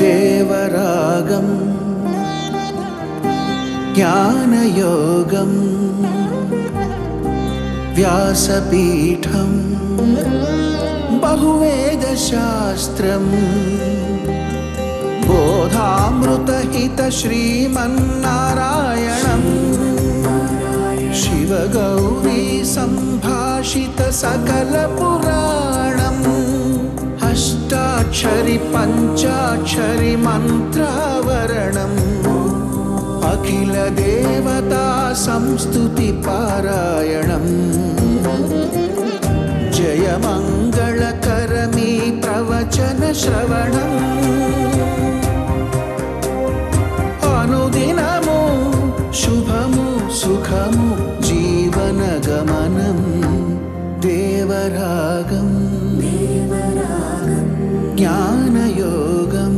దేవరాగం జ్ఞానయోగం వ్యాసపీఠం బహువేదశాస్త్రం బోధామృతహిత శ్రీమన్నారాయణం శివగౌరీ సంభాషిత సకల పురాణం అష్టాక్షరి పంచాక్షరి మంత్రావరణం అఖిల దేవతా సంస్తుతి పారాయణం జయమంగళకరమీ ప్రవచన శ్రవణం అనుదినము శుభము సుఖము జీవన గమనం దేవరాగం జ్ఞానయోగం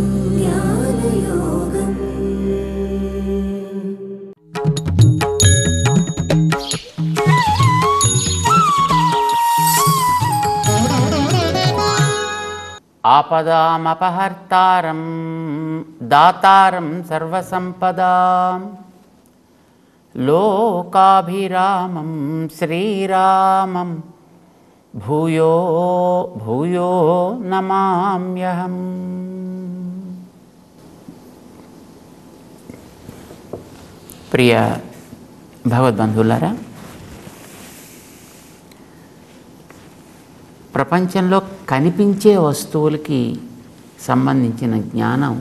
ఆపదామపహర్తారం దాతారం సర్వసంపదాం లోకాభిరామం శ్రీరామం భూయో భూయో నమామ్యహం. ప్రియ భగవద్బంధువులారా, ప్రపంచంలో కనిపించే వస్తువులకి సంబంధించిన జ్ఞానం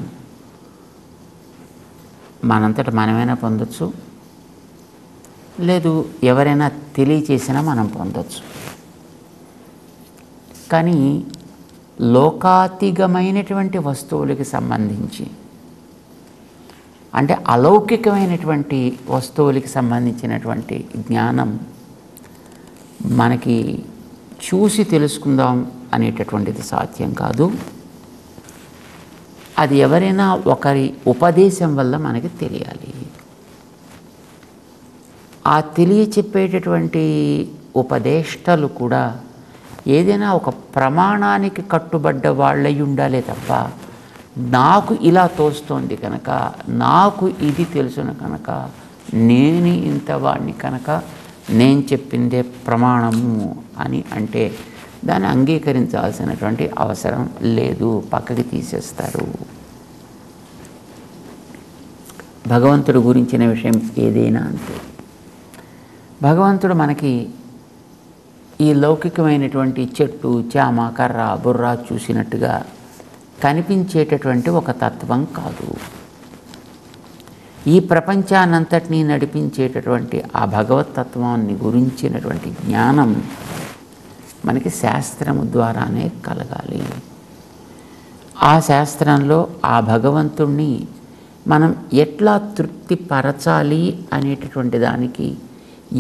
మనంతట మనమైనా పొందొచ్చు, లేదు ఎవరైనా తెలియచేసినా మనం పొందొచ్చు. కానీ లోకాతీతమైనటువంటి వస్తువులకి సంబంధించి, అంటే అలౌకికమైనటువంటి వస్తువులకి సంబంధించినటువంటి జ్ఞానం మనకి చూసి తెలుసుకుందాం అనేటటువంటిది సాధ్యం కాదు. అది ఎవరైనా ఒకరి ఉపదేశం వల్ల మనకి తెలియాలి. ఆ తెలియచెప్పేటటువంటి ఉపదేష్టలు కూడా ఏదైనా ఒక ప్రమాణానికి కట్టుబడ్డ వాళ్ళై ఉండాలే తప్ప, నాకు ఇలా తోస్తోంది కనుక, నాకు ఇది తెలుసును కనుక, నేను ఇంత వాడిని కనుక నేను చెప్పిందే ప్రమాణము అని అంటే దాన్ని అంగీకరించాల్సినటువంటి అవసరం లేదు, పక్కకి తీసేస్తారు. భగవంతుడు గురించిన విషయం ఏదైనా అంతే. భగవంతుడు మనకి ఈ లౌకికమైనటువంటి చెట్టు చేమ కర్ర బుర్ర చూసినట్టుగా కనిపించేటటువంటి ఒక తత్వం కాదు. ఈ ప్రపంచాన్నంతటినీ నడిపించేటటువంటి ఆ భగవతత్వాన్ని గురించినటువంటి జ్ఞానం మనకి శాస్త్రము ద్వారానే కలగాలి. ఆ శాస్త్రంలో ఆ భగవంతుణ్ణి మనం ఎట్లా తృప్తిపరచాలి అనేటటువంటి దానికి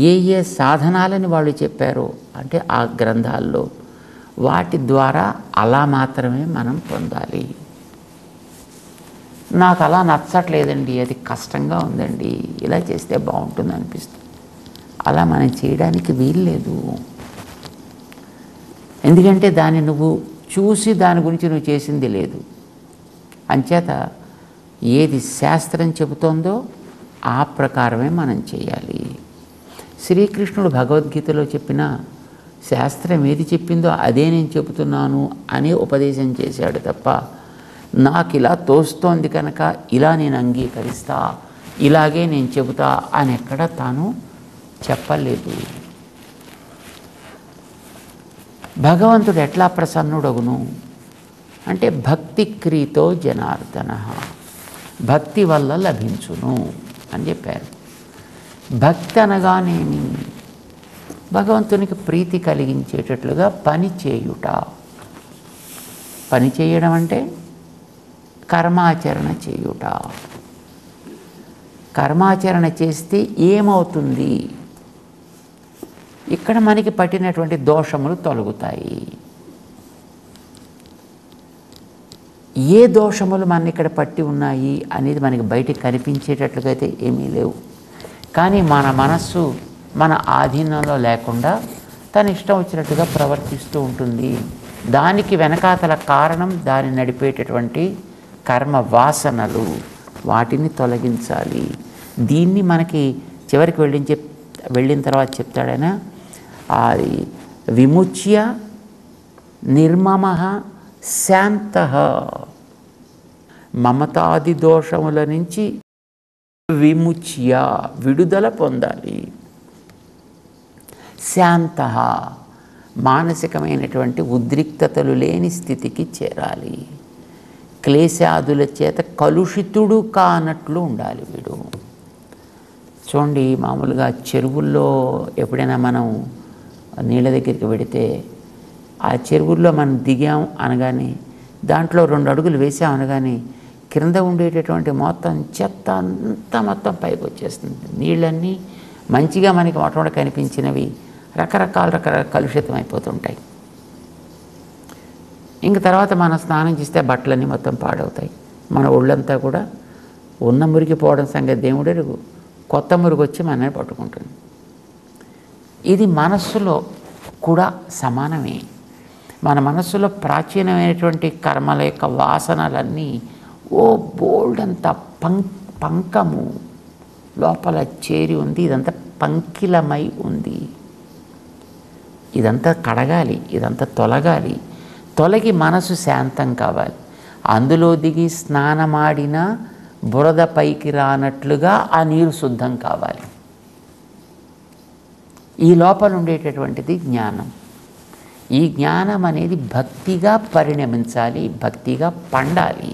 ఏ ఏ సాధనాలని వాళ్ళు చెప్పారో, అంటే ఆ గ్రంథాల్లో వాటి ద్వారా అలా మాత్రమే మనం పొందాలి. నాకు అలా నచ్చట్లేదండి, అది కష్టంగా ఉందండి, ఇలా చేస్తే బాగుంటుంది అనిపిస్తుంది, అలా మనం చేయడానికి వీల్లేదు. ఎందుకంటే దాన్ని నువ్వు చూసి దాని గురించి నువ్వు చేసింది లేదు. అంచేత ఏది శాస్త్రం చెబుతోందో ఆ ప్రకారమే మనం చేయాలి. శ్రీకృష్ణుడు భగవద్గీతలో చెప్పిన శాస్త్రం ఏది చెప్పిందో అదే నేను చెబుతున్నాను అని ఉపదేశం చేశాడు తప్ప, నాకు ఇలా తోస్తోంది కనుక ఇలా నేను అంగీకరిస్తా, ఇలాగే నేను చెబుతా అని ఎక్కడ తాను చెప్పలేదు. భగవంతుడు ఎట్లా ప్రసన్నుడగును అంటే భక్తి క్రీతో జనార్దన, భక్తి వల్ల లభించును అని చెప్పారు. భక్తి అనగానేమి? భగవంతునికి ప్రీతి కలిగించేటట్లుగా పని చేయుట. పని చేయడం అంటే కర్మాచరణ చేయుట. కర్మాచరణ చేస్తే ఏమవుతుంది? ఇక్కడ మనకి పట్టినటువంటి దోషములు తొలగుతాయి. ఏ దోషములు మన ఇక్కడ పట్టి ఉన్నాయి అనేది మనకి బయటికి కనిపించేటట్లుగా అయితే ఏమీ లేవు. కానీ మన మనస్సు మన ఆధీనంలో లేకుండా తన ఇష్టం వచ్చినట్టుగా ప్రవర్తిస్తూ ఉంటుంది. దానికి వెనకాతల కారణం దాన్ని నడిపేటటువంటి కర్మ వాసనలు, వాటిని తొలగించాలి. దీన్ని మనకి చివరికి వెళ్ళిన తర్వాత చెప్తాడైనా, అది విముచ్య నిర్మమః శాంతః, మమతాది దోషముల నుంచి విముచ్య విడుదల పొందాలి. శాంతః మానసికమైనటువంటి ఉద్రిక్తతలు లేని స్థితికి చేరాలి. క్లేశాదుల చేత కలుషితుడు కానట్లు ఉండాలి వీడు. చూడండి, మామూలుగా చెరువుల్లో ఎప్పుడైనా మనం నీళ్ళ దగ్గరికి వెడితే ఆ చెరువుల్లో మనం దిగాం అనగానే, దాంట్లో 2 అడుగులు వేసాం అనగానే క్రింద ఉండేటటువంటి మొత్తం చెత్త అంతా మొత్తం పైకి వచ్చేస్తుంది. నీళ్ళన్నీ మంచిగా మనకి మొట్టమొదటి కనిపించినవి రకరకాల కలుషితం అయిపోతుంటాయి. ఇంక తర్వాత మనం స్నానం చేస్తే బట్టలన్నీ మొత్తం పాడవుతాయి. మన ఒళ్ళంతా కూడా ఉన్న మురికి పోవడం సంగతి దేవుడెరుగు, కొత్త మురుగు వచ్చి మనల్ని పట్టుకుంటుంది. ఇది మనస్సులో కూడా సమానమే. మన మనస్సులో ప్రాచీనమైనటువంటి కర్మల యొక్క వాసనలన్నీ బోల్డ్ అంతా పంకము లోపల చేరి ఉంది. ఇదంతా పంకిలమై ఉంది. ఇదంతా కడగాలి, ఇదంతా తొలగాలి. తొలగి మనసు శాంతం కావాలి. అందులో దిగి స్నానమాడిన బురద పైకి రానట్లుగా ఆ నీరు శుద్ధం కావాలి. ఈ లోపల ఉండేటటువంటిది జ్ఞానం. ఈ జ్ఞానం అనేది భక్తిగా పరిణమించాలి, భక్తిగా పండాలి.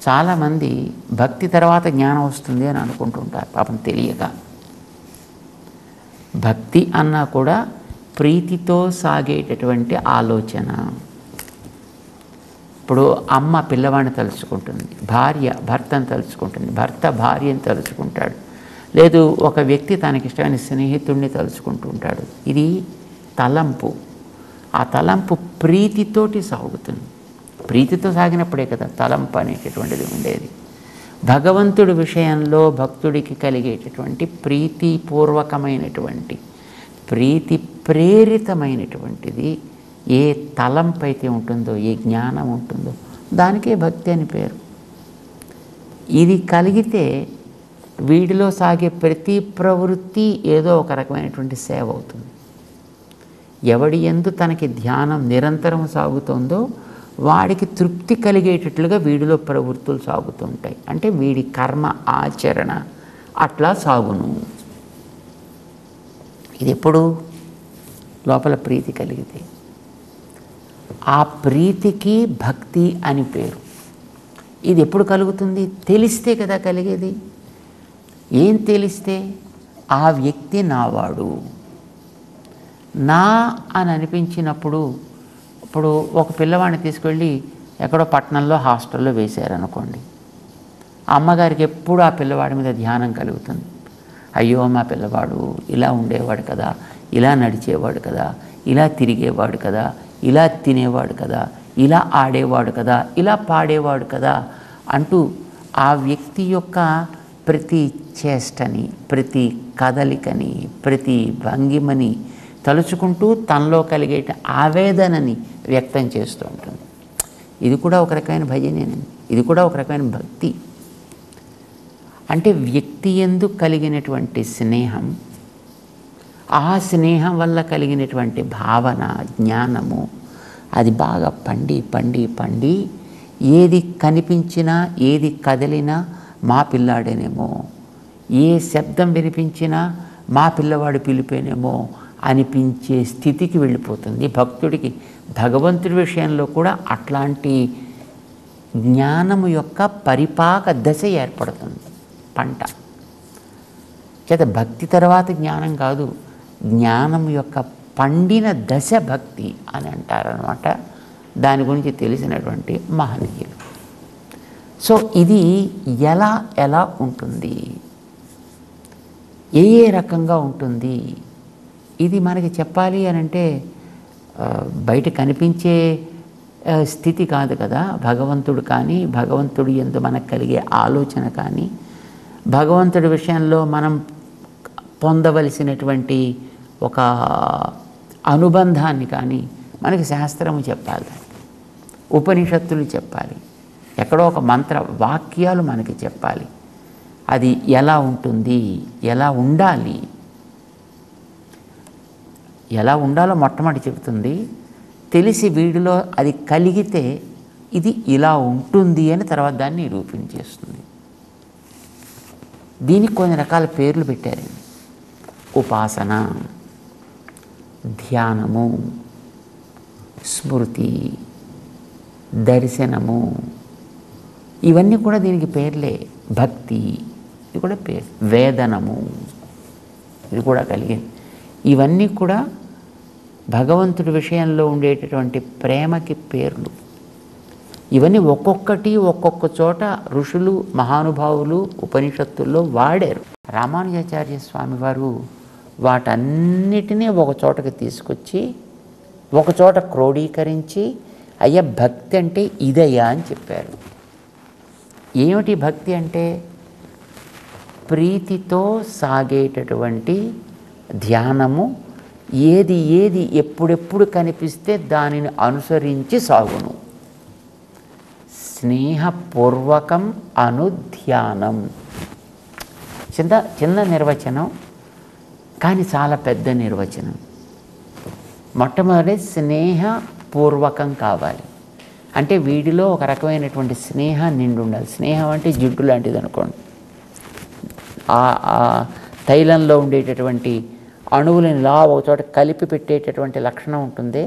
చాలామంది భక్తి తర్వాత జ్ఞానం వస్తుంది అని అనుకుంటుంటారు, పాపం తెలియక. భక్తి అన్నా కూడా ప్రీతితో సాగేటటువంటి ఆలోచన. ఇప్పుడు అమ్మ పిల్లవాడిని తలుచుకుంటుంది, భార్య భర్తను తలుచుకుంటుంది, భర్త భార్యను తలుచుకుంటాడు, లేదు ఒక వ్యక్తి తనకిష్టమైన స్నేహితుడిని తలుచుకుంటూ ఉంటాడు. ఇది తలంపు. ఆ తలంపు ప్రీతితోటి సాగుతుంది. ప్రీతితో సాగినప్పుడే కదా తలంపు అనేటటువంటిది ఉండేది. భగవంతుడి విషయంలో భక్తుడికి కలిగేటటువంటి ప్రీతిపూర్వకమైనటువంటి, ప్రీతి ప్రేరితమైనటువంటిది ఏ తలంపు అయితే ఉంటుందో, ఏ జ్ఞానం ఉంటుందో దానికే భక్తి అని పేరు. ఇది కలిగితే వీడిలో సాగే ప్రతి ప్రవృత్తి ఏదో ఒక రకమైనటువంటి సేవ అవుతుంది. ఎవడి యందు తనకి ధ్యానం నిరంతరం సాగుతుందో వాడికి తృప్తి కలిగేటట్లుగా వీడిలో ప్రవృత్తులు సాగుతూ ఉంటాయి. అంటే వీడి కర్మ ఆచరణ అట్లా సాగును. ఇది ఎప్పుడు లోపల ప్రీతి కలిగితే. ఆ ప్రీతికి భక్తి అని పేరు. ఇది ఎప్పుడు కలుగుతుంది? తెలిస్తే కదా కలిగేది. ఏం తెలిస్తే? ఆ వ్యక్తి నావాడు, నా అని అనిపించినప్పుడు. ఇప్పుడు ఒక పిల్లవాడిని తీసుకెళ్ళి ఎక్కడో పట్టణంలో హాస్టల్లో వేశారనుకోండి, అమ్మగారికి ఎప్పుడు ఆ పిల్లవాడి మీద ధ్యానం కలుగుతుంది. అయ్యో మా పిల్లవాడు ఇలా ఉండేవాడు కదా, ఇలా నడిచేవాడు కదా, ఇలా తిరిగేవాడు కదా, ఇలా తినేవాడు కదా, ఇలా ఆడేవాడు కదా, ఇలా పాడేవాడు కదా అంటూ ఆ వ్యక్తి యొక్క ప్రతి చేష్టని, ప్రతి కదలికని, ప్రతి భంగిమని తలుచుకుంటూ తనలో కలిగే ఆవేదనని వ్యక్తం చేస్తూ ఉంటుంది. ఇది కూడా ఒక రకమైన భజనేనండి. ఇది కూడా ఒక రకమైన భక్తి. అంటే వ్యక్తి యందు కలిగినటువంటి స్నేహం, ఆ స్నేహం వల్ల కలిగినటువంటి భావన, జ్ఞానము, అది బాగా పండి పండి పండి ఏది కనిపించినా, ఏది కదిలినా మా పిల్లాడేనేమో, ఏ శబ్దం వినిపించినా మా పిల్లవాడు పిలిపేనేమో అనిపించే స్థితికి వెళ్ళిపోతుంది. భక్తుడికి భగవంతుడి విషయంలో కూడా అట్లాంటి జ్ఞానము యొక్క పరిపాక దశ ఏర్పడుతుంది. పంట చేత భక్తి తర్వాత జ్ఞానం కాదు, జ్ఞానం యొక్క పండిన దశ భక్తి అని అంటారనమాట. దాని గురించి తెలిసినటువంటి మహనీయులు. సో ఇది ఎలా ఎలా ఉంటుంది, ఏ ఏ రకంగా ఉంటుంది, ఇది మనకి చెప్పాలి అని అంటే బయట కనిపించే స్థితి కాదు కదా. భగవంతుడు కానీ, భగవంతుడి యందు మనకు కలిగే ఆలోచన కానీ, భగవంతుడి విషయంలో మనం పొందవలసినటువంటి ఒక అనుబంధాన్ని కానీ మనకి శాస్త్రము చెప్పాలి, ఉపనిషత్తులు చెప్పాలి, ఎక్కడో ఒక మంత్ర వాక్యాలు మనకి చెప్పాలి. అది ఎలా ఉంటుంది, ఎలా ఉండాలి, ఎలా ఉండాలో మొట్టమొదటి చెబుతుంది. తెలిసి వీడిలో అది కలిగితే ఇది ఇలా ఉంటుంది అని తర్వాత దాన్ని నిరూపించేస్తుంది. దీనికి కొన్ని రకాల పేర్లు పెట్టారు. ఉపాసన, ధ్యానము, స్మృతి, దర్శనము, ఇవన్నీ కూడా దీనికి పేర్లే. భక్తి, ఇది కూడా పేరు. వేదనము, ఇది కూడా కలిగింది. ఇవన్నీ కూడా భగవంతుడి విషయంలో ఉండేటటువంటి ప్రేమకి పేర్లు. ఇవన్నీ ఒక్కొక్కటి ఒక్కొక్క చోట ఋషులు, మహానుభావులు ఉపనిషత్తుల్లో వాడారు. రామానుజాచార్య స్వామి వారు వాటన్నిటినీ ఒక చోటకి తీసుకొచ్చి ఒక చోట క్రోడీకరించి, అయ్యా భక్తి అంటే ఇదయ్యా అని చెప్పారు. ఏమిటి భక్తి అంటే? ప్రీతితో సాగేటటువంటి ధ్యానము. ఏది ఏది ఎప్పుడెప్పుడు కనిపిస్తే దానిని అనుసరించి సాగును. స్నేహపూర్వకం అనుధ్యానం. చిన్న నిర్వచనం, కానీ చాలా పెద్ద నిర్వచనం. మొట్టమొదటి స్నేహపూర్వకం కావాలి అంటే వీడిలో ఒక రకమైనటువంటి స్నేహం నిండి ఉండాలి. స్నేహం అంటే జిడ్డు లాంటిది అనుకోండి. ఆ తైలంలో ఉండేటటువంటి అణువులను ఇలా ఒక చోట కలిపి పెట్టేటటువంటి లక్షణం ఉంటుంది,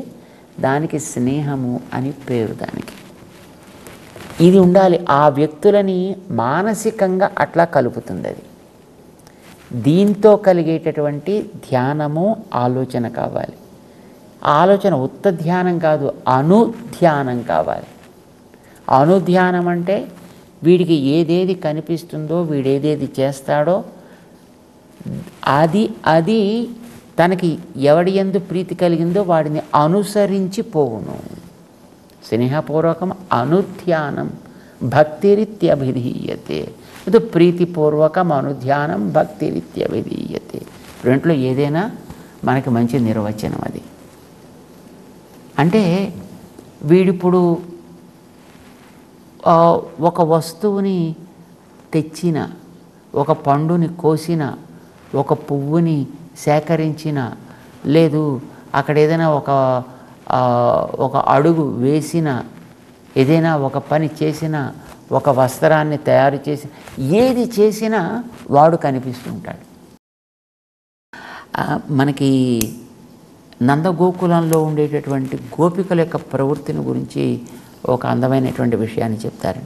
దానికి స్నేహము అని పేరు. దానికి ఇది ఉండాలి. ఆ వ్యక్తులని మానసికంగా అట్లా కలుపుతుంది అది. దీంతో కలిగేటటువంటి ధ్యానము, ఆలోచన కావాలి. ఆలోచన ఉత్త ధ్యానం కాదు, అనుధ్యానం కావాలి. అనుధ్యానం అంటే వీడికి ఏదేది కనిపిస్తుందో, వీడేదేది చేస్తాడో అది తనకి ఎవడి యందు ప్రీతి కలిగిందో వాడిని అనుసరించి పోవును. స్నేహపూర్వకం అనుధ్యానం భక్తిరిత్యభిధీయతే. ఇది ప్రీతిపూర్వకం అనుధ్యానం భక్తిరిత్యభిధీయతే. రెంట్లో ఏదైనా మనకి మంచి నిర్వచనం అది. అంటే వీడిప్పుడు ఒక వస్తువుని తెచ్చిన, ఒక పండుని కోసిన, ఒక పువ్వుని సేకరించిన, లేదు అక్కడ ఏదైనా ఒక అడుగు వేసిన, ఏదైనా ఒక పని చేసిన, ఒక వస్త్రాన్ని తయారు చేసి, ఏది చేసినా వాడు కనిపిస్తుంటాడు. మనకి నందగోకులంలో ఉండేటటువంటి గోపికల యొక్క ప్రవృత్తిని గురించి ఒక అందమైనటువంటి విషయాన్ని చెప్తారు.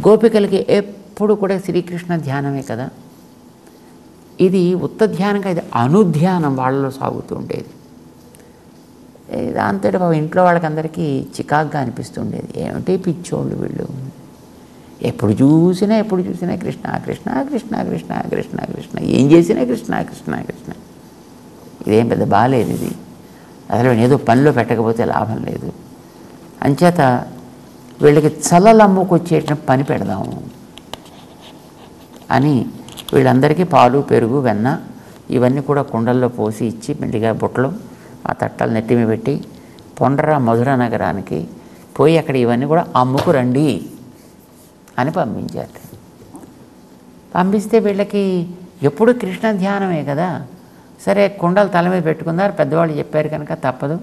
గోపికలకి ఎప్పుడు కూడా శ్రీకృష్ణ ధ్యానమే కదా. ఇది ఉత్త ధ్యానం కాదు, ఇది అనుధ్యానం వాళ్ళలో సాగుతూ ఉండేది. దాంతో ఇంట్లో వాళ్ళకందరికీ చికాగ్గా అనిపిస్తుండేది. ఏమిటి పిచ్చోళ్ళు వీళ్ళు, ఎప్పుడు చూసినా కృష్ణ కృష్ణ కృష్ణ కృష్ణ కృష్ణ కృష్ణ, ఏం చేసినా కృష్ణ కృష్ణ కృష్ణ. ఇదేం పెద్ద బాలేదు, ఇది అసలు ఏదో పనిలో పెట్టకపోతే లాభం లేదు. అంచేత వీళ్ళకి చల్లలమ్ముకొచ్చేట పని పెడదాము అని వీళ్ళందరికీ పాలు, పెరుగు, వెన్న ఇవన్నీ కూడా కుండల్లో పోసి ఇచ్చి, మెండిగా బుట్టలు ఆ తట్టలు నెట్టిమి పెట్టి పొండర మధుర నగరానికి పోయి అక్కడ ఇవన్నీ కూడా అమ్ముకురండి అని పంపించారు. పంపిస్తే వీళ్ళకి ఎప్పుడు కృష్ణ ధ్యానమే కదా. సరే కుండలు తల మీద పెట్టుకున్నారు, పెద్దవాళ్ళు చెప్పారు కనుక తప్పదు,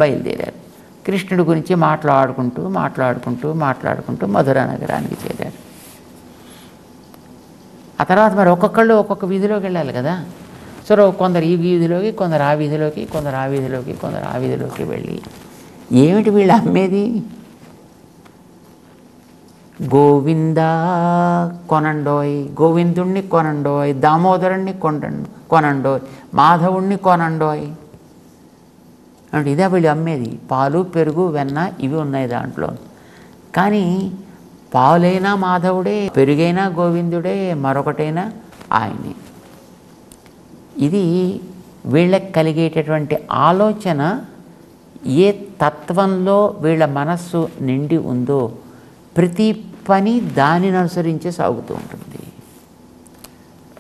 బయలుదేరారు. కృష్ణుడి గురించి మాట్లాడుకుంటూ మధుర నగరానికి చేరారు. ఆ తర్వాత మరి ఒక్కొక్కళ్ళు ఒక్కొక్క వీధిలోకి వెళ్ళాలి కదా. సరే కొందరు ఈ వీధిలోకి, కొందరు ఆ వీధిలోకి, కొందరు ఆ వీధిలోకి వెళ్ళి, ఏమిటి వీళ్ళు అమ్మేది? గోవింద కొనండోయ్, గోవిందుణ్ణి కొనండోయ్, దామోదరుణ్ణి కొనండోయ్, మాధవుణ్ణి కొనండోయ్ అంటే ఇదే వీళ్ళు అమ్మేది. పాలు, పెరుగు, వెన్న ఇవి ఉన్నాయి దాంట్లో. కానీ పాలైనా మాధవుడే, పెరుగైనా గోవిందుడే, మరొకటైనా ఆయనే. ఇది వీళ్ళకి కలిగేటటువంటి ఆలోచన ఏ తత్వంలో వీళ్ళ మనస్సు నిండి ఉందో ప్రతి పని దానిని అనుసరించే సాగుతూ ఉంటుంది.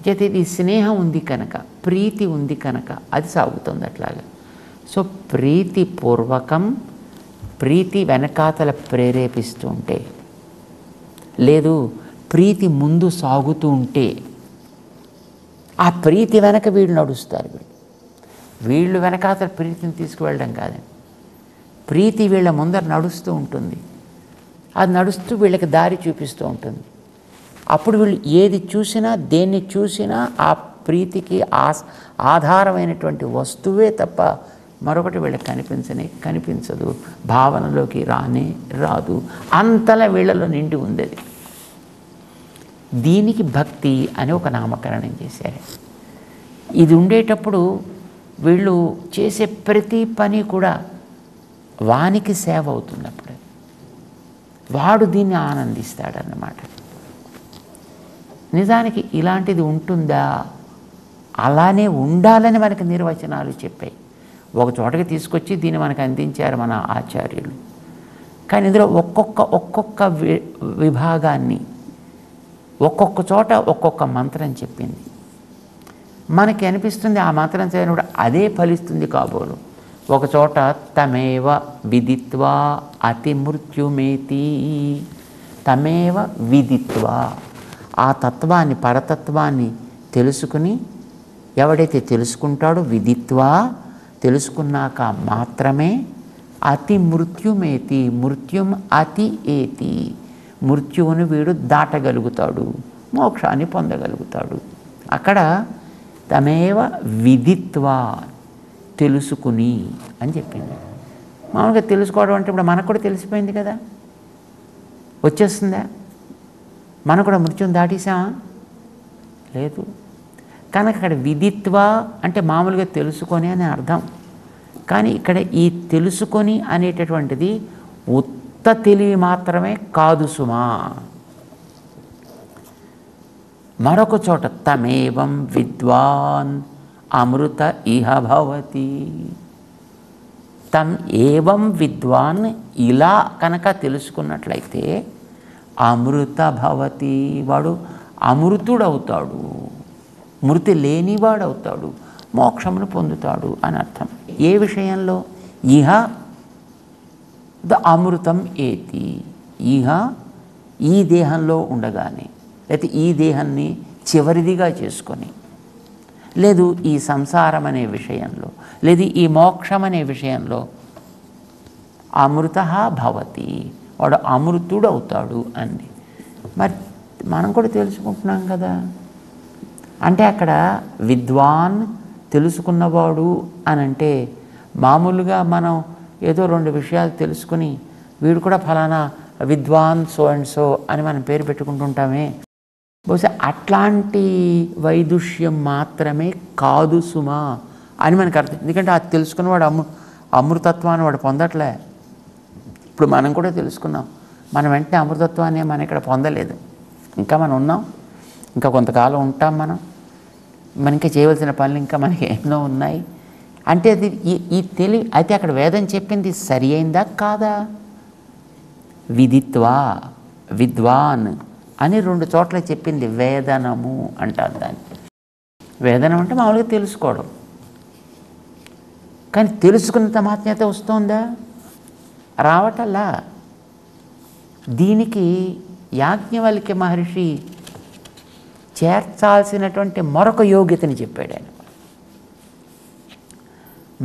చేతి ఇది స్నేహం ఉంది కనుక ప్రీతి ఉంది కనుక అది సాగుతుంది అట్లాగా. సో ప్రీతిపూర్వకం, ప్రీతి వెనకాతల ప్రేరేపిస్తూ ఉంటే, లేదు ప్రీతి ముందు సాగుతూ ఉంటే, ఆ ప్రీతి వెనక వీళ్ళు నడుస్తారు. వీళ్ళు వెనకాతల ప్రీతిని తీసుకువెళ్ళడం కాదండి, ప్రీతి వీళ్ళ ముందర నడుస్తూ ఉంటుంది. అది నడుస్తూ వీళ్ళకి దారి చూపిస్తూ ఉంటుంది. అప్పుడు వీళ్ళు ఏది చూసినా, దేన్ని చూసినా ఆ ప్రీతికి ఆధారమైనటువంటి వస్తువే తప్ప మరొకటి వీళ్ళకి కనిపించదు, భావనలోకి రాదు. అంతలా వీళ్ళలో నిండి ఉంది అది. దీనికి భక్తి అని ఒక నామకరణం చేశారు. ఇది ఉండేటప్పుడు వీళ్ళు చేసే ప్రతి పని కూడా వానికి సేవ అవుతున్నప్పుడు వాడు దీన్ని ఆనందిస్తాడన్నమాట. నిజానికి ఇలాంటిది ఉంటుందా? అలానే ఉండాలని మనకి నిర్వచనాలు చెప్పాయి. ఒక చోటకి తీసుకొచ్చి దీన్ని మనకు అందించారు మన ఆచార్యులు. కానీ ఇందులో ఒక్కొక్క విభాగాన్ని ఒక్కొక్క చోట ఒక్కొక్క మంత్రం చెప్పింది. మనకి అనిపిస్తుంది ఆ మంత్రం చదివినప్పుడు అదే ఫలిస్తుంది కాబోలు. ఒక చోట తమేవ విదిత్వా అతి మృత్యుమేతి, తమేవ విదిత్వా, ఆ తత్వాన్ని, పరతత్వాన్ని తెలుసుకుని ఎవడైతే తెలుసుకుంటాడో, విదిత్వా తెలుసుకున్నాక మాత్రమే, అతి మృత్యుమేతి, మృత్యుం అతి ఏతి, మృత్యువును వీడు దాటగలుగుతాడు, మోక్షాన్ని పొందగలుగుతాడు. అక్కడ తమేవ విదిత్వా, తెలుసుకుని అని చెప్పింది. మామూలుగా తెలుసుకోవడం అంటే ఇప్పుడు మనకు కూడా తెలిసిపోయింది కదా, వచ్చేస్తుందా? మనం కూడా మృత్యుని దాటేసామా? లేదు. కనుక అక్కడ విదిత్వా అంటే మామూలుగా తెలుసుకొని అని అర్థం. కానీ ఇక్కడ ఈ తెలుసుకొని అనేటటువంటిది ఉత్త తెలివి మాత్రమే కాదు సుమా. మరొక చోట తమేవం విద్వాన్ అమృత ఇహ భవతి, తం ఏవం విద్వాన్, ఇలా కనుక తెలుసుకున్నట్లయితే అమృత భవతి, వాడు అమృతుడవుతాడు, మృతి లేనివాడవుతాడు, మోక్షమును పొందుతాడు అని అర్థం. ఏ విషయంలో? ఇహ ద అమృతం ఏతి, ఇహ ఈ దేహంలో ఉండగానే, లేకపోతే ఈ దేహాన్ని చివరిదిగా చేసుకొని, లేదు ఈ సంసారం అనే విషయంలో, లేదు ఈ మోక్షం అనే విషయంలో అమృత భవతి, వాడు అమృతుడు అవుతాడు అండి. మరి మనం కూడా తెలుసుకుంటున్నాం కదా. అంటే అక్కడ విద్వాన్ తెలుసుకున్నవాడు అని అంటే మామూలుగా మనం ఏదో రెండు విషయాలు తెలుసుకుని వీడు కూడా ఫలానా విద్వాన్ సో అండ్ సో అని మనం పేరు పెట్టుకుంటుంటామే, బహుశా అట్లాంటి వైదుష్యం మాత్రమే కాదు సుమా అని మనకు అర్థం. ఎందుకంటే అది తెలుసుకున్నవాడు అమృతత్వాన్ని వాడు పొందట్లే. ఇప్పుడు మనం కూడా తెలుసుకున్నాం, మనం వెంటనే అమృతత్వాన్ని మనం ఇక్కడ పొందలేదు, ఇంకా మనం ఉన్నాం, ఇంకా కొంతకాలం ఉంటాం. మనం ఇంకా చేయవలసిన పనులు ఇంకా మనకి ఎన్నో ఉన్నాయి. అంటే అది ఈ తెలివి అయితే అక్కడ వేదం చెప్పింది సరి అయిందా కాదా? విదిత్వా విద్వాన్ అని రెండు చోట్ల చెప్పింది. వేదనము అంటారు దాన్ని. వేదనం అంటే మామూలుగా తెలుసుకోవడం. కానీ తెలుసుకున్నంత మాత్రమే వస్తుందా? రావటల్లా. దీనికి యాజ్ఞవల్క్య మహర్షి చేర్చాల్సినటువంటి మరొక యోగ్యతని చెప్పాడు ఆయన.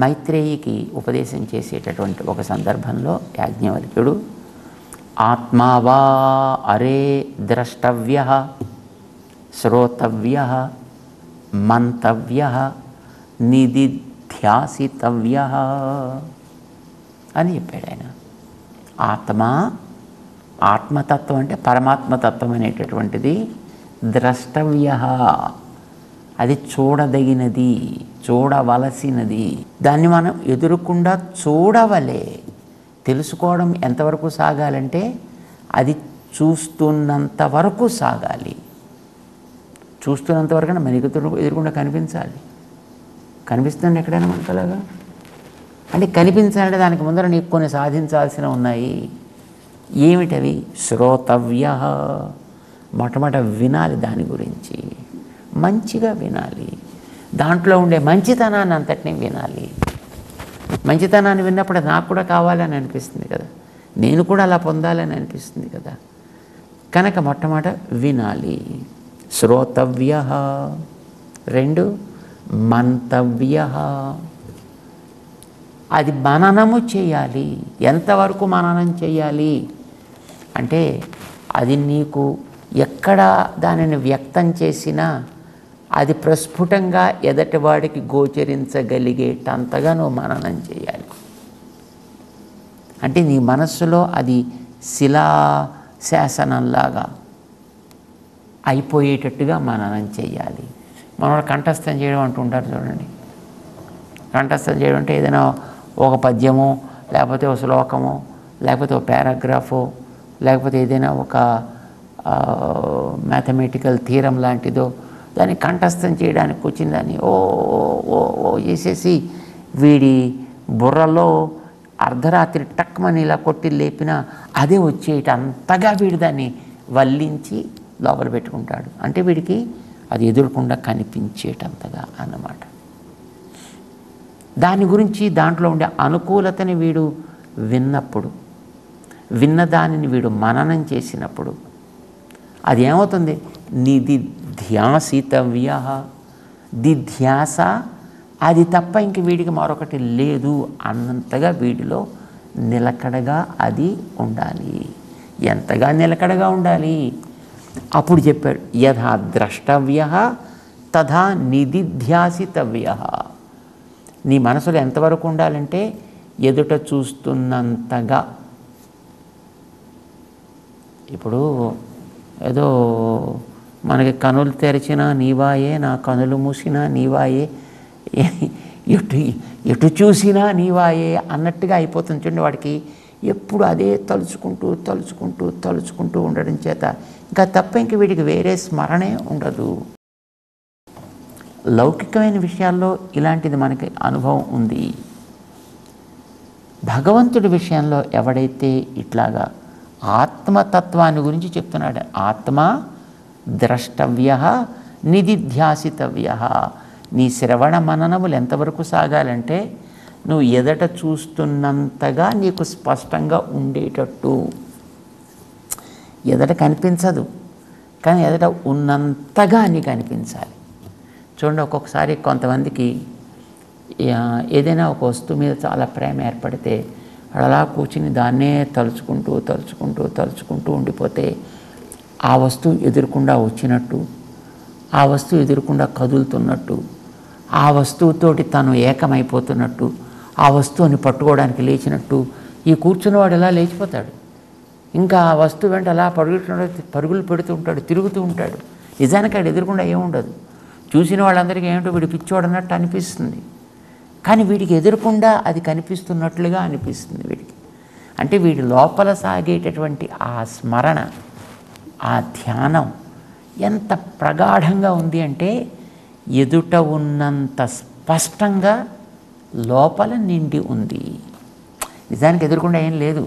మైత్రేయికి ఉపదేశం చేసేటటువంటి ఒక సందర్భంలో యాజ్ఞవల్క్యుడు ఆత్మావా అరే ద్రష్టవ్య శ్రోతవ్య మంతవ్య నిదిధ్యాసితవ్య అని చెప్పాడు ఆయన. ఆత్మతత్వం అంటే పరమాత్మతత్వం అనేటటువంటిది ద్రష్టవ్య, అది చూడదగినది, చూడవలసినది, దాన్ని మనం ఎదురకుండా చూడవలే. తెలుసుకోవడం ఎంతవరకు సాగాలంటే అది చూస్తున్నంత వరకు సాగాలి. చూస్తున్నంత వరకు మనకి ఎదురకుండా కనిపించాలి. కనిపిస్తుంది ఎక్కడైనా మనకలాగా? అంటే కనిపించాలంటే దానికి ముందర నీకు కొన్ని సాధించాల్సినవి ఉన్నాయి. ఏమిటవి? శ్రోతవ్య, మొట్టమొదట వినాలి, దాని గురించి మంచిగా వినాలి. దాంట్లో ఉండే మంచితనాన్ని అంతటినీ వినాలి. మంచితనాన్ని విన్నప్పుడు నాకు కూడా కావాలని అనిపిస్తుంది కదా, నేను కూడా అలా పొందాలని అనిపిస్తుంది కదా. కనుక మొట్టమొదట వినాలి, శ్రోతవ్య. 2 మంతవ్య, అది మననము చేయాలి. ఎంతవరకు మననం చేయాలి అంటే అది నీకు ఎక్కడ దానిని వ్యక్తం చేసినా అది ప్రస్ఫుటంగా ఎదటివాడికి గోచరించగలిగేటంతగా నువ్వు మననం చేయాలి. అంటే నీ మనస్సులో అది శిలా శాసనంలాగా అయిపోయేటట్టుగా మననం చేయాలి. మనం కంఠస్థం చేయడం అంటుంటారు చూడండి. కంఠస్థం చేయడం అంటే ఏదైనా ఒక పద్యమో, లేకపోతే ఒక శ్లోకమో, లేకపోతే ఒక పారాగ్రాఫో, లేకపోతే ఏదైనా ఒక మ్యాథమెటికల్ థీరం లాంటిదో దాన్ని కంఠస్థం చేయడానికి వచ్చిందని ఓ ఓ ఓ చేసేసి వీడి బుర్రలో అర్ధరాత్రి టక్మని ఇలా కొట్టి లేపినా అదే వచ్చేట అంతగా వీడు దాన్ని వల్లించి లోపల పెట్టుకుంటాడు. అంటే వీడికి అది ఎదురకుండా కనిపించేటంతగా అన్నమాట. దాని గురించి దాంట్లో ఉండే అనుకూలతని వీడు విన్నప్పుడు, విన్న దానిని వీడు మననం చేసినప్పుడు అది ఏమవుతుంది? నిదిధ్యాసితవ్య. దిధ్యాస, అది తప్ప ఇంక వీడికి మరొకటి లేదు అన్నంతగా వీడిలో నిలకడగా అది ఉండాలి. ఎంతగా నిలకడగా ఉండాలి? అప్పుడు చెప్పాడు, యథా ద్రష్టవ్య తథా నిదిధ్యాసితవ్య. నీ మనసులో ఎంతవరకు ఉండాలంటే ఎదుట చూస్తున్నంతగా. ఇప్పుడు ఏదో మనకి కనులు తెరిచినా నీవాయే, నా కనులు మూసినా నీవాయే, ఎటు చూసినా నీవాయే అన్నట్టుగా అయిపోతుంది చూడండి. వాడికి ఎప్పుడు అదే తలుచుకుంటూ తలుచుకుంటూ తలుచుకుంటూ ఉండడం చేత ఇంకా తప్ప ఇంక వీడికి వేరే స్మరణే ఉండదు. లౌకికమైన విషయాల్లో ఇలాంటిది మనకి అనుభవం ఉంది. భగవంతుడి విషయంలో ఎవడైతే ఇట్లాగా ఆత్మతత్వాన్ని గురించి చెప్తున్నాడు, ఆత్మ ద్రష్టవ్య నిదిధ్యాసితవ్య. నీ శ్రవణ మననములు ఎంతవరకు సాగాలంటే నువ్వు ఎదట చూస్తున్నంతగా నీకు స్పష్టంగా ఉండేటట్టు. ఎదట కనిపించదు కానీ ఎదట ఉన్నంతగా నీకు అనిపించాలి. చూడండి, ఒక్కొక్కసారి కొంతమందికి ఏదైనా ఒక వస్తువు మీద చాలా ప్రేమ ఏర్పడితే అలా కూర్చుని దాన్నే తలుచుకుంటూ తలుచుకుంటూ తలుచుకుంటూ ఉండిపోతే ఆ వస్తువు ఎదురకుండా వచ్చినట్టు, ఆ వస్తువు ఎదురకుండా కదులుతున్నట్టు, ఆ వస్తువుతోటి తను ఏకమైపోతున్నట్టు, ఆ వస్తువుని పట్టుకోవడానికి లేచినట్టు ఈ కూర్చున్నవాడు ఎలా లేచిపోతాడు. ఇంకా ఆ వస్తువు వెంట అలా పరుగులు పెడుతూ ఉంటాడు, తిరుగుతూ ఉంటాడు. నిజానికి ఆడు ఎదురకుండా ఏముండదు. చూసిన వాళ్ళందరికీ ఏమిటో వీడు పిచ్చోడన్నట్టు అనిపిస్తుంది. కానీ వీడికి ఎదురకుండా అది కనిపిస్తున్నట్లుగా అనిపిస్తుంది వీడికి. అంటే వీడి లోపల సాగేటటువంటి ఆ స్మరణ, ఆ ధ్యానం ఎంత ప్రగాఢంగా ఉంది అంటే ఎదుట ఉన్నంత స్పష్టంగా లోపల నిండి ఉంది. నిజానికి ఎదురకుండా ఏం లేదు,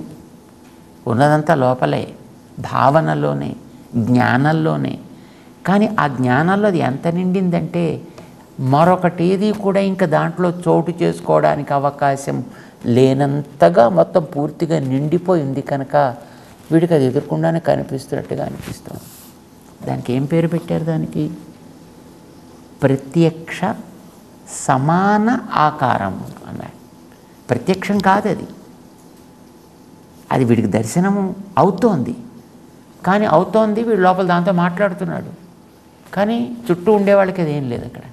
ఉన్నదంతా లోపలే, భావనలోనే, జ్ఞానంలోనే. కానీ ఆ జ్ఞానంలో అది ఎంత నిండిందంటే మరొకటి ఏది కూడా ఇంకా దాంట్లో చోటు చేసుకోవడానికి అవకాశం లేనంతగా మొత్తం పూర్తిగా నిండిపోయింది. కనుక వీడికి అది ఎదురకుండానే కనిపిస్తున్నట్టుగా అనిపిస్తుంది. దానికి ఏం పేరు పెట్టారు? దానికి ప్రత్యక్ష సమాన ఆకారం అన్నాడు. ప్రత్యక్షం కాదు అది, అది వీడికి దర్శనము అవుతోంది. కానీ అవుతోంది, వీడు లోపల దాంతో మాట్లాడుతున్నాడు. కానీ చుట్టూ ఉండేవాళ్ళకి అది ఏం లేదు. అక్కడ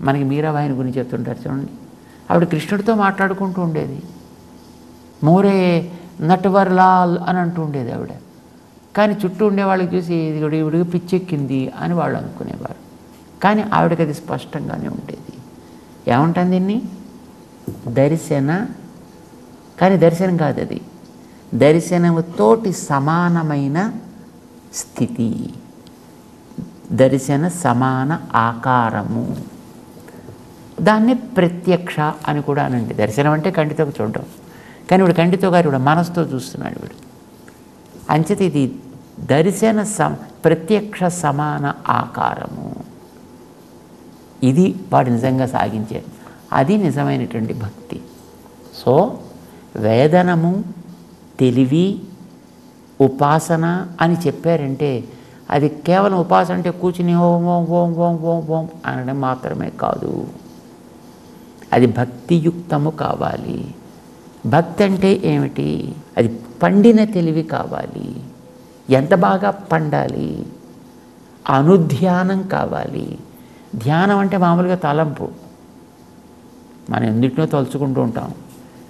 మనకి మీరాబాయిని గురించి చెప్తుంటారు చూడండి. ఆవిడ కృష్ణుడితో మాట్లాడుకుంటూ ఉండేది. మోరే నటవర్లాల్ అని అంటూ ఉండేది ఆవిడ. కానీ చుట్టూ ఉండేవాళ్ళకి చూసి ఇవిడికి పిచ్చెక్కింది అని వాళ్ళు అనుకునేవారు. కానీ ఆవిడకి అది స్పష్టంగానే ఉండేది. ఏమంటుంది దీన్ని? దర్శన. కానీ దర్శనం కాదు అది, దర్శనముతోటి సమానమైన స్థితి, దర్శన సమాన ఆకారము. దాన్నే ప్రత్యక్ష అని కూడా అనండి. దర్శనం అంటే కంటితో చూడడం, కానీ వీడు కంటితో కాదు, వీడు మనసుతో చూస్తున్నాడు వీడు. అంచేత ఇది దర్శన ప్రత్యక్ష సమాన ఆకారము. ఇది వాడు నిజంగా సాగించాడు. అది నిజమైనటువంటి భక్తి. సో వేదనము, తెలివి, ఉపాసన అని చెప్పారంటే అది కేవలం ఉపాసన అంటే కూర్చుని ఓం ఓం ఓం ఓం ఓం ఓం అనడం మాత్రమే కాదు. అది భక్తియుక్తము కావాలి. భక్తి అంటే ఏమిటి? అది పండిన తెలివి కావాలి. ఎంత బాగా పండాలి? అనుధ్యానం కావాలి. ధ్యానం అంటే మామూలుగా తలంపు, మనం ఎందుటినో తలుచుకుంటూ ఉంటాం,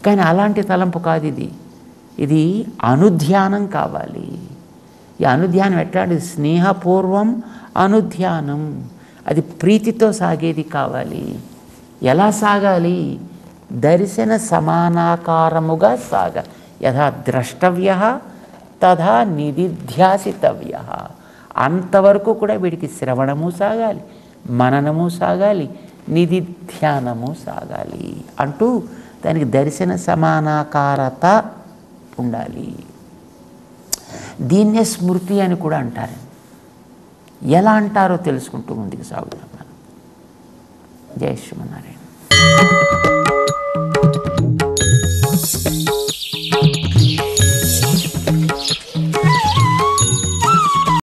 కానీ అలాంటి తలంపు కాదు ఇది. ఇది అనుధ్యానం కావాలి. ఈ అనుధ్యానం ఎట్లాంటిది? స్నేహపూర్వం అనుధ్యానం. అది ప్రీతితో సాగేది కావాలి. ఎలా సాగాలి? దర్శన సమానాకారముగా సాగాలి. యథా ద్రష్టవ్య తథా నిధిధ్యాసితవ్య. అంతవరకు కూడా వీడికి శ్రవణము సాగాలి, మననము సాగాలి, నిధిధ్యానము సాగాలి అంటూ దానికి దర్శన సమానాకారత ఉండాలి. దీన్నే స్మృతి అని కూడా అంటారు. ఎలా అంటారో తెలుసుకుంటూ ముందుకు సాగుతాం మనం. జై శ్రీమన్నారాయణ.